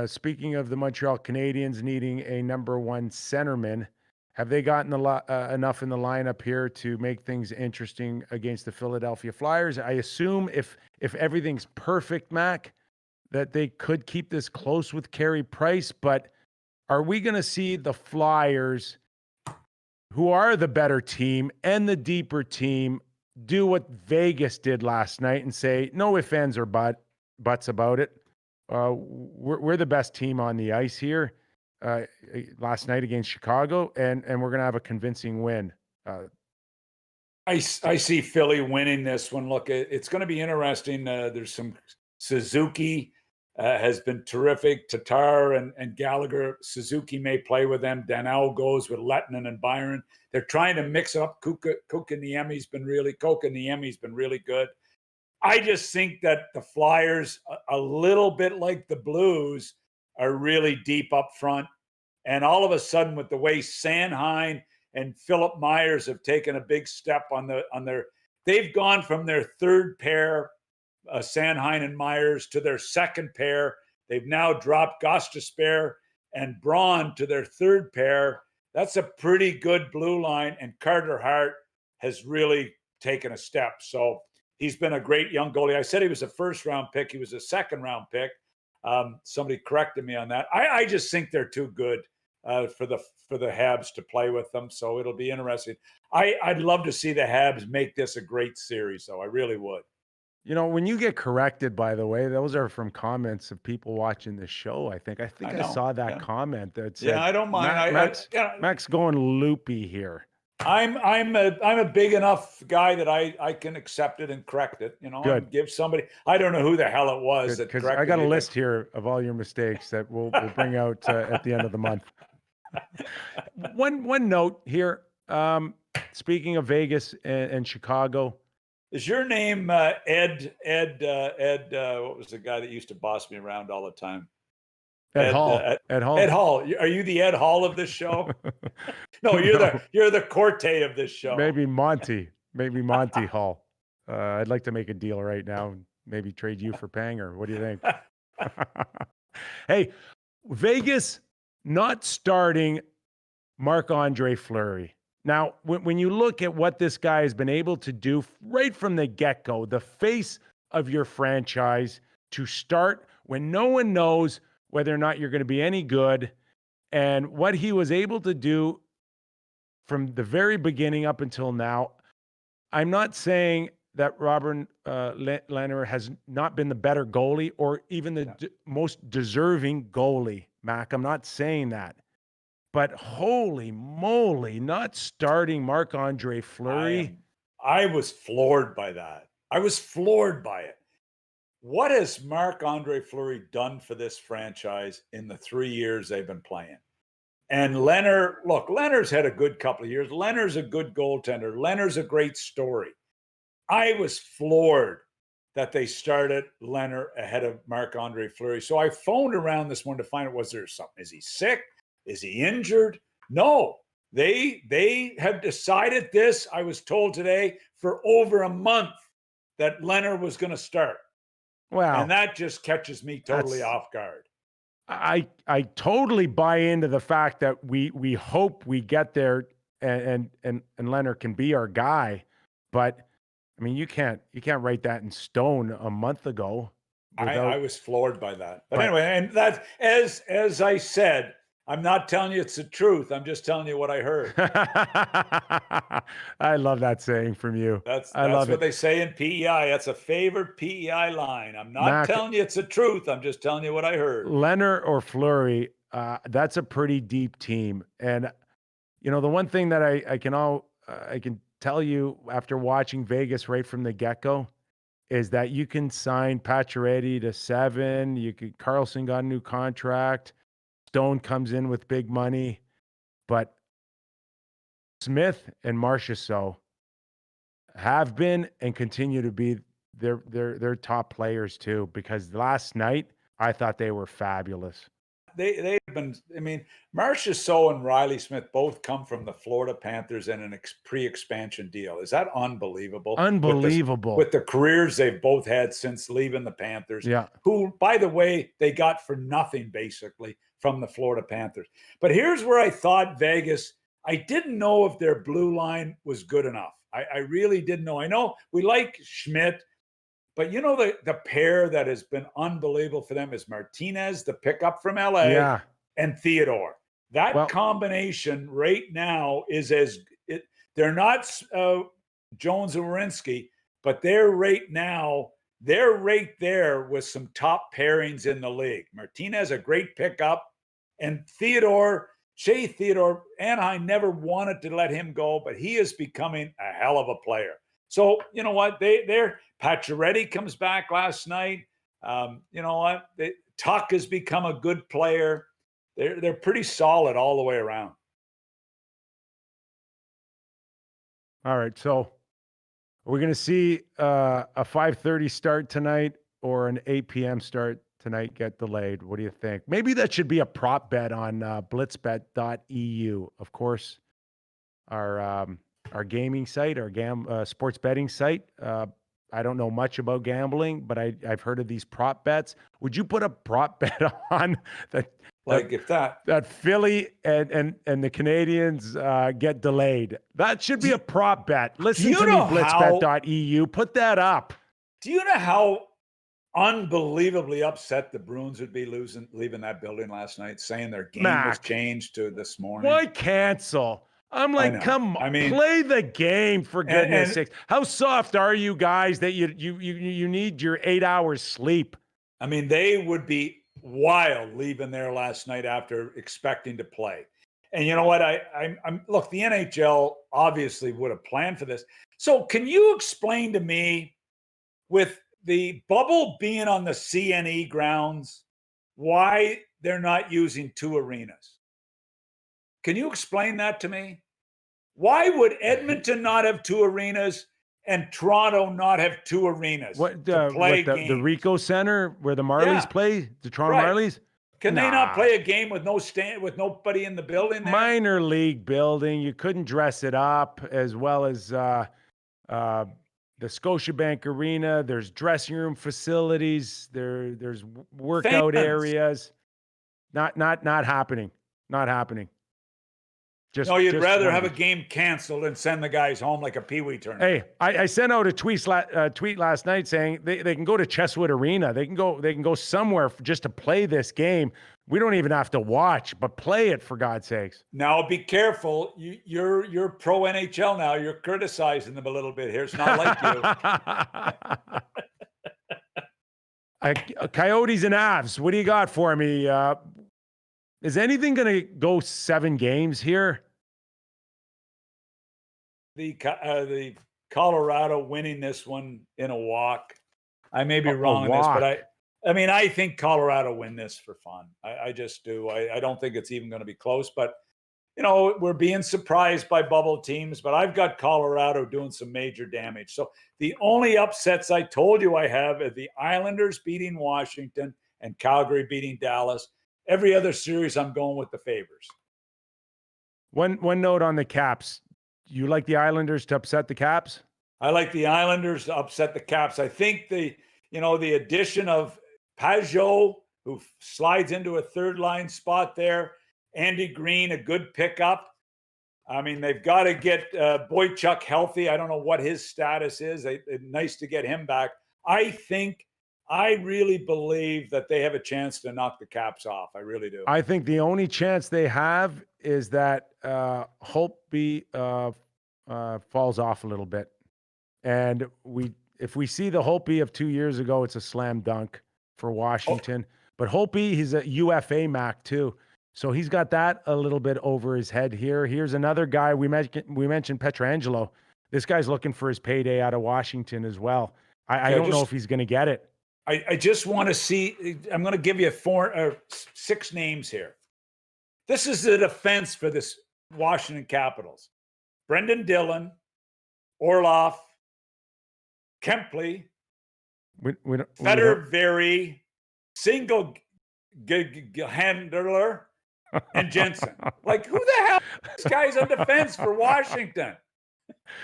Speaking of the Montreal Canadiens needing a number one centerman, have they gotten enough in the lineup here to make things interesting against the Philadelphia Flyers? I assume if everything's perfect, Mac, that they could keep this close with Carey Price, but are we going to see the Flyers, who are the better team and the deeper team, do what Vegas did last night and say, no ifs, ands, or buts about it? We're the best team on the ice here last night against Chicago, and we're going to have a convincing win. I see Philly winning this one. Look, it's going to be interesting. There's some Suzuki has been terrific. Tatar and Gallagher. Suzuki may play with them. Danault goes with Lettinen and Byron. They're trying to mix up. Kotkaniemi's been really good. I just think that the Flyers, a little bit like the Blues, are really deep up front. And all of a sudden, with the way Sanheim and Philip Myers have taken a big step they've gone from their third pair, Sanheim and Myers, to their second pair. They've now dropped Gostisbehere and Braun to their third pair. That's a pretty good blue line. And Carter Hart has really taken a step. So he's been a great young goalie. I said he was a first-round pick. He was a second-round pick. Somebody corrected me on that. I just think they're too good for the Habs to play with them. So it'll be interesting. I'd love to see the Habs make this a great series, though. I really would. You know, when you get corrected, by the way, those are from comments of people watching the show. I think I saw that comment that said, I don't mind. Mac's going loopy here. I'm a big enough guy that I can accept it and correct it. You know, and give somebody. I don't know who the hell it was that corrected. I got a list here of all your mistakes that we'll bring out at the end of the month. One note here. Speaking of Vegas and Chicago. Is your name Ed? What was the guy that used to boss me around all the time? Ed Hall. Ed Hall. Are you the Ed Hall of this show? No, you're the Corte of this show. Maybe Monty Hall. I'd like to make a deal right now and maybe trade you for Panger. What do you think? Hey, Vegas not starting Marc-Andre Fleury. Now, when you look at what this guy has been able to do right from the get-go, the face of your franchise, to start when no one knows whether or not you're going to be any good, and what he was able to do from the very beginning up until now. I'm not saying that Robert Lehner has not been the better goalie or even the most deserving goalie, Mac. I'm not saying that. But holy moly, not starting Marc-Andre Fleury. I was floored by that. I was floored by it. What has Marc-Andre Fleury done for this franchise in the 3 years they've been playing? And Leonard's had a good couple of years. Leonard's a good goaltender. Leonard's a great story. I was floored that they started Leonard ahead of Marc-Andre Fleury. So I phoned around this morning to find out, was there something? Is he sick? Is he injured? No. They have decided this, I was told today, for over a month that Leonard was going to start. Wow. And that just catches me totally off guard. I totally buy into the fact that we hope we get there and Leonard can be our guy. But I mean, you can't write that in stone a month ago. I was floored by that. But anyway, and that as I said, I'm not telling you it's the truth. I'm just telling you what I heard. I love that saying from you. That's love what they say in PEI. That's a favorite PEI line. I'm not telling you it's the truth. I'm just telling you what I heard. Leonard or Fleury, that's a pretty deep team. And, you know, the one thing that I can tell you after watching Vegas right from the get-go is that you can sign Pacioretty to 7. Carlson got a new contract. Stone comes in with big money, but Smith and Marchessault have been and continue to be their top players too, because last night I thought they were fabulous. They've been, I mean, Marchessault and Riley Smith both come from the Florida Panthers in a pre-expansion deal. Is that unbelievable? Unbelievable. With the careers they've both had since leaving the Panthers. Yeah. Who, by the way, they got for nothing basically from the Florida Panthers. But here's where I thought Vegas, I didn't know if their blue line was good enough. I really didn't know. I know we like Schmidt, but you know, the pair that has been unbelievable for them is Martinez, the pickup from LA, and Theodore. That combination right now is they're not Jones and Werenski, but they're right there with some top pairings in the league. Martinez, a great pickup, and Shea Theodore, Anaheim never wanted to let him go, but he is becoming a hell of a player. So, you know what? Pacioretty comes back last night. You know what? Tuck has become a good player. They're pretty solid all the way around. All right. So are we going to see a 5:30 start tonight or an 8 p.m. start tonight get delayed? What do you think? Maybe that should be a prop bet on blitzbet.eu. Of course, our gaming site, our sports betting site. I don't know much about gambling, but I've heard of these prop bets. Would you put a prop bet on that? That Philly and the Canadians get delayed? That should be a prop bet. Listen to me, blitzbet.eu. Put that up. Do you know how unbelievably upset the Bruins would be leaving that building last night, saying their game was changed to this morning? Why cancel? I'm like, come on, play the game for goodness sakes. How soft are you guys that you need your 8 hours sleep? I mean, they would be wild leaving there last night after expecting to play. And you know what? Look, the NHL obviously would have planned for this. So can you explain to me, with the bubble being on the CNE grounds, why they're not using 2 arenas? Can you explain that to me? Why would Edmonton not have 2 arenas and Toronto not have 2 arenas to play games? The Ricoh Center where the Marlies play, the Toronto Marlies? Can they not play a game with nobody in the building there? Minor league building. You couldn't dress it up as well as the Scotiabank Arena. There's dressing room facilities. There's workout areas. Not happening. Not happening. You'd rather have a game canceled and send the guys home like a peewee tournament. Hey, I sent out a tweet last night saying they can go to Chesswood Arena. They can go somewhere just to play this game. We don't even have to watch, but play it, for God's sakes. Now be careful. You're pro NHL now. You're criticizing them a little bit here. It's not like you. Coyotes and Avs. What do you got for me? Is anything going to go 7 games here? The Colorado winning this one in a walk. I may be wrong on this, but I think Colorado win this for fun. I just do. I don't think it's even going to be close, but you know, we're being surprised by bubble teams, but I've got Colorado doing some major damage. So the only upsets I told you I have are the Islanders beating Washington and Calgary beating Dallas. Every other series, I'm going with the favors. One note on the Caps. You like the Islanders to upset the Caps? I like the Islanders to upset the Caps. I think the addition of Pajot, who slides into a third line spot there, Andy Green, a good pickup. I mean, they've got to get Boychuk healthy. I don't know what his status is. Nice to get him back. I think I really believe that they have a chance to knock the Caps off. I really do. I think the only chance they have is that Holtby falls off a little bit. And if we see the Holtby of 2 years ago, it's a slam dunk for Washington. But Holtby, he's a UFA Mac too. So he's got that a little bit over his head here. Here's another guy. We mentioned Pietrangelo. This guy's looking for his payday out of Washington as well. I don't know if he's going to get it. I just want to see. I'm going to give you 6 names here. This is the defense for this Washington Capitals: Brendan Dillon, Orlov, Kempley, Federveri, Single Handler, and Jensen. Like, who the hell is this guy's on defense for Washington?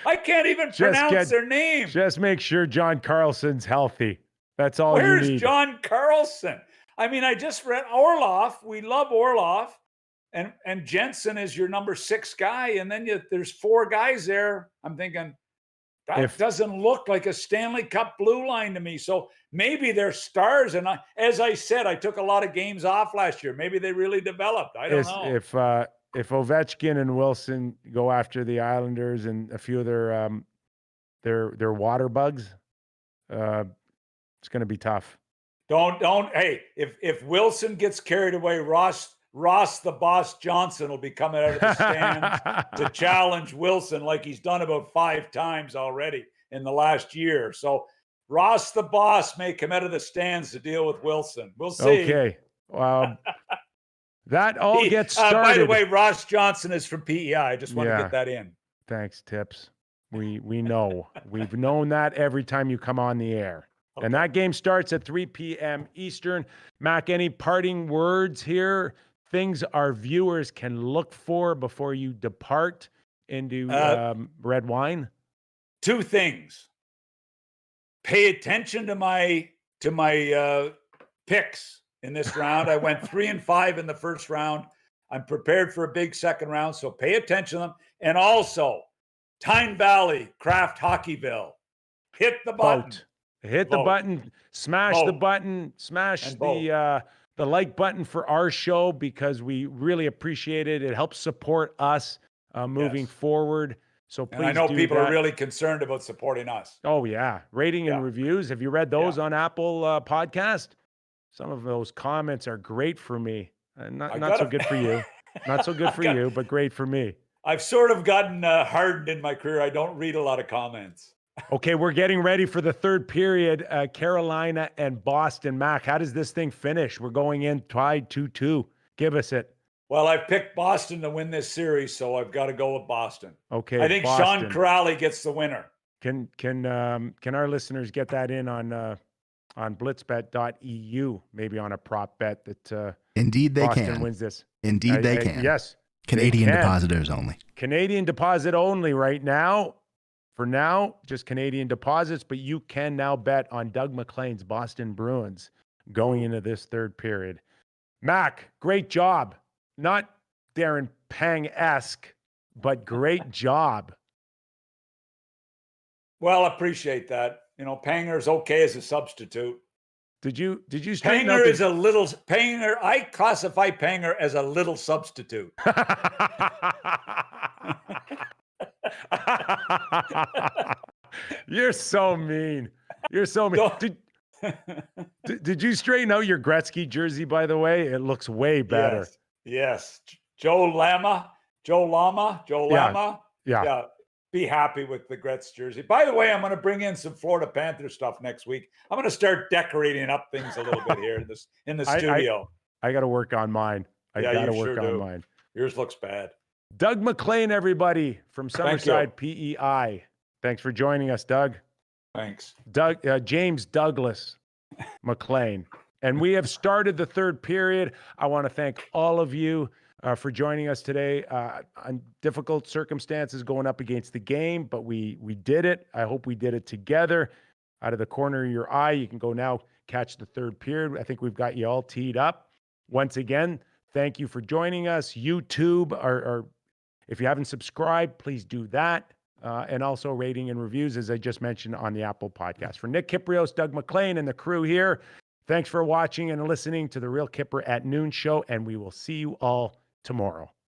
I can't even pronounce their name. Just make sure John Carlson's healthy. That's all you need. Where's John Carlson? I mean, I just read Orlov. We love Orlov. And Jensen is your number 6 guy. And then there's 4 guys there. I'm thinking, that doesn't look like a Stanley Cup blue line to me. So maybe they're stars. And as I said, I took a lot of games off last year. Maybe they really developed. I don't know. If Ovechkin and Wilson go after the Islanders and a few of their water bugs, it's going to be tough. Don't. Hey, if Wilson gets carried away, Ross the Boss Johnson will be coming out of the stands to challenge Wilson like he's done about 5 times already in the last year. So Ross the Boss may come out of the stands to deal with Wilson. We'll see. Okay. That all gets started. By the way, Ross Johnson is from PEI. I just want to get that in. Thanks, Tips. We know. We've known that every time you come on the air. Okay. And that game starts at 3 p.m. Eastern. Mac, any parting words here? Things our viewers can look for before you depart into red wine? 2 things. Pay attention to my picks in this round. I went 3-5 in the first round. I'm prepared for a big second round, so pay attention to them. And also, Tyne Valley, Craft Hockeyville. Hit the button. Hit the button, smash the button, smash the like button for our show because we really appreciate it. It helps support us moving forward. So please, and I know people are really concerned about supporting us. Oh yeah, rating and reviews. Have you read those on Apple Podcast? Some of those comments are great for me. Not so good for you. Not so good for you, but great for me. I've sort of gotten hardened in my career. I don't read a lot of comments. Okay, we're getting ready for the third period. Carolina and Boston. Mac, how does this thing finish? We're going in tied 2-2. Give us it. Well, I've picked Boston to win this series, so I've got to go with Boston. Okay, I think Boston. Sean Corrali gets the winner. Can our listeners get that in on blitzbet.eu, maybe on a prop bet that Indeed they Boston can. Wins this? Indeed they can. Yes. Canadian depositors only. Canadian deposit only right now. For now, just Canadian deposits, but you can now bet on Doug Maclean's Boston Bruins going into this third period. Mac, great job. Not Darren Pang-esque, but great job. Well, appreciate that. You know, Panger's okay as a substitute. Did you Panger is a little Panger. I classify Panger as a little substitute. You're so mean. You're so mean. Did you straighten out your Gretzky jersey, by the way? It looks way better. Yes. Joe Lama. Yeah. Be happy with the Gretz jersey. By the way, I'm going to bring in some Florida Panther stuff next week. I'm going to start decorating up things a little bit here in the studio. I got to work on mine. I got to work on mine. Yours looks bad. Doug Maclean, everybody, from Summerside, PEI. Thanks for joining us, Doug. Thanks. James Douglas Maclean. And we have started the third period. I want to thank all of you for joining us today. On difficult circumstances going up against the game, but we did it. I hope we did it together. Out of the corner of your eye, you can go now catch the third period. I think we've got you all teed up. Once again, thank you for joining us. YouTube, or if you haven't subscribed, please do that. and also rating and reviews, as I just mentioned on the Apple podcast. For Nick Kypreos, Doug Maclean, and the crew here, thanks for watching and listening to the Real Kyper at Noon show, and we will see you all tomorrow.